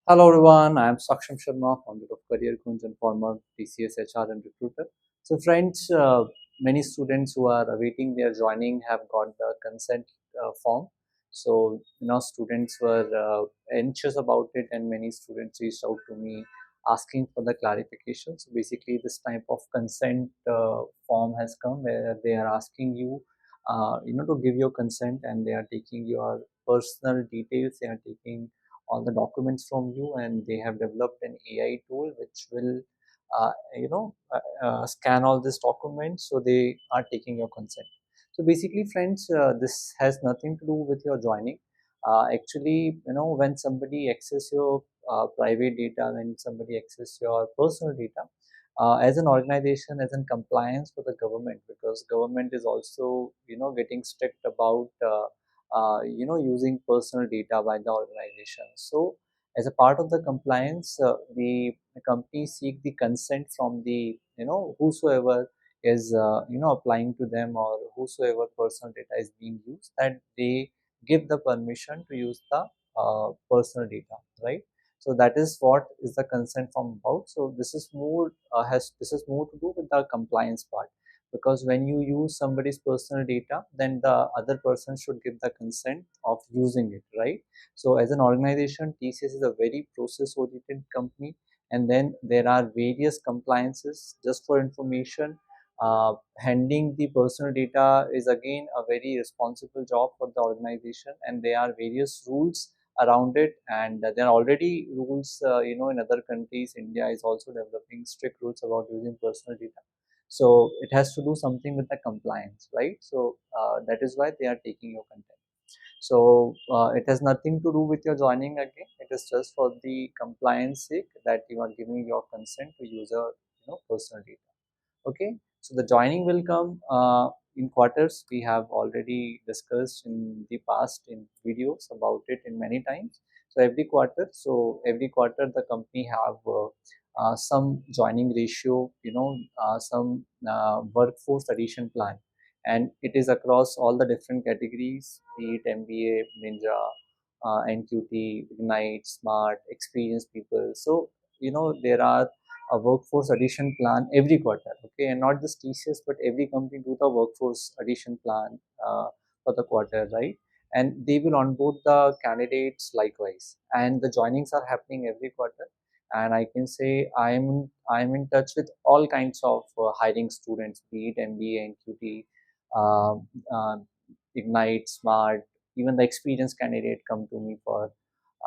Hello everyone, I am Saksham Sharma, founder of Career Kunj and former TCS HR and recruiter. So friends, many students who are awaiting their joining have got the consent form. So students were anxious about it, and many students reached out to me asking for the clarification. So basically, this type of consent form has come where they are asking you, to give your consent, and they are taking your personal details. They are taking all the documents from you, and they have developed an AI tool which will scan all these documents, so they are taking your consent. So basically friends, this has nothing to do with your joining. Actually, when somebody access your private data, when somebody access your personal data, as an organization, as in compliance for the government, because government is also getting strict about using personal data by the organization. So as a part of the compliance, the company seek the consent from the whosoever is applying to them, or whosoever personal data is being used, that they give the permission to use the personal data, right? So that is what is the consent form about. So this is more this is more to do with the compliance part, because when you use somebody's personal data, then the other person should give the consent of using it, right? So as an organization, TCS is a very process oriented company, and then there are various compliances. Just for information, handling the personal data is again a very responsible job for the organization, and there are various rules around it, and there are already rules in other countries. India is also developing strict rules about using personal data. So it has to do something with the compliance, right? So that is why they are taking your content. So it has nothing to do with your joining again. It is just for the compliance sake that you are giving your consent to use your personal data. Okay, so the joining will come in quarters. We have already discussed in the past in videos about it in many times. So every quarter the company have some joining ratio, some workforce addition plan, and it is across all the different categories, be it MBA, Ninja, NQT, Ignite, Smart, experienced people. So there are a workforce addition plan every quarter, okay, and not just TCS, but every company do the workforce addition plan for the quarter, right? And they will onboard the candidates likewise, and the joinings are happening every quarter. And I can say I'm in touch with all kinds of hiring students, be it MBA, NQT, uh, uh, Ignite, Smart, even the experienced candidate come to me for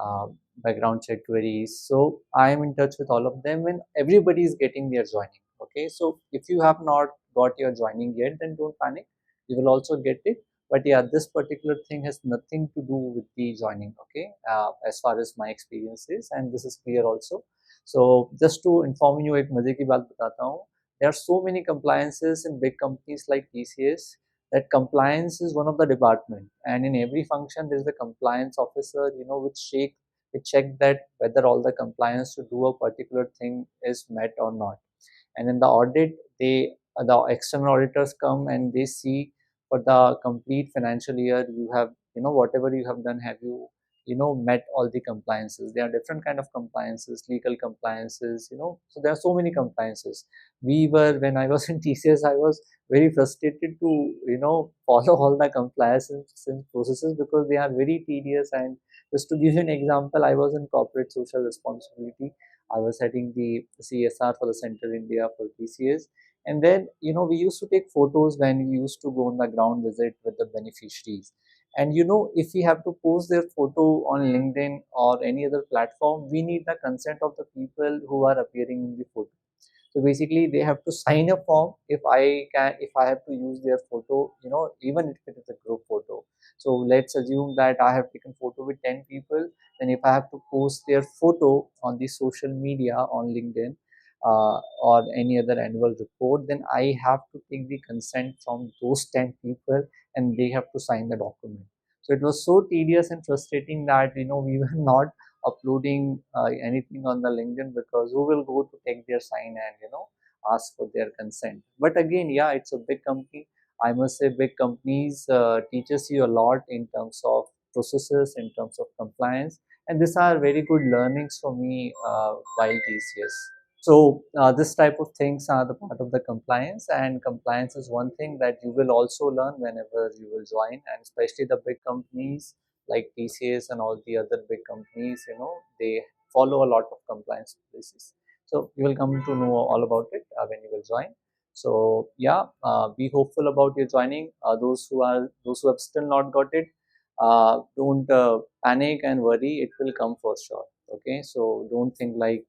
uh, background check queries. So I am in touch with all of them, and everybody is getting their joining. Okay, so if you have not got your joining yet, then don't panic. You will also get it. But yeah, this particular thing has nothing to do with the joining. Okay, as far as my experience is, and this is clear also. So just to inform you, एक मजे की बात बताता हूँ. There are so many compliances in big companies like TCS, that compliance is one of the department, and in every function there is a compliance officer, which check that whether all the compliance to do a particular thing is met or not. And in the audit, the external auditors come and they see for the complete financial year, you have, whatever you have done, have you met all the compliances. There are different kind of compliances, legal compliances, so there are so many compliances. When I was in TCS, I was very frustrated to follow all the compliance processes, because they are very tedious. And just to give you an example, I was in corporate social responsibility. I was heading the CSR for the Central India for TCS. And then, we used to take photos when we used to go on the ground visit with the beneficiaries. And, if we have to post their photo on LinkedIn or any other platform, we need the consent of the people who are appearing in the photo. So basically, they have to sign a form if I have to use their photo, even if it is a group photo. So let's assume that I have taken photo with 10 people. Then if I have to post their photo on the social media on LinkedIn, or any other annual report, then I have to take the consent from those 10 people, and they have to sign the document. So it was so tedious and frustrating that we were not uploading anything on the LinkedIn, because who will go to take their sign and ask for their consent. But again, yeah, it's a big company. I must say, big companies teaches you a lot in terms of processes, in terms of compliance, and these are very good learnings for me while TCS. So this type of things are the part of the compliance, and compliance is one thing that you will also learn whenever you will join, and especially the big companies like TCS and all the other big companies, they follow a lot of compliance policies. So you will come to know all about it when you will join. So yeah, be hopeful about your joining. Those who have still not got it, don't panic and worry. It will come for sure. Okay, so don't think like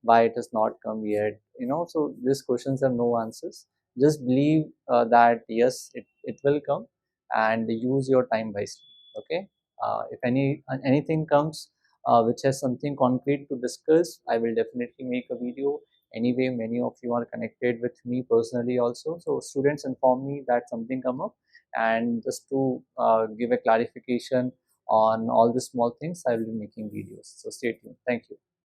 why it has not come yet. So these questions have no answers. Just believe that yes, it will come, and use your time wisely. Okay, if anything comes which has something concrete to discuss, I will definitely make a video. Anyway, many of you are connected with me personally also, so students inform me that something come up, and just to give a clarification on all the small things, I will be making videos. So stay tuned. Thank you.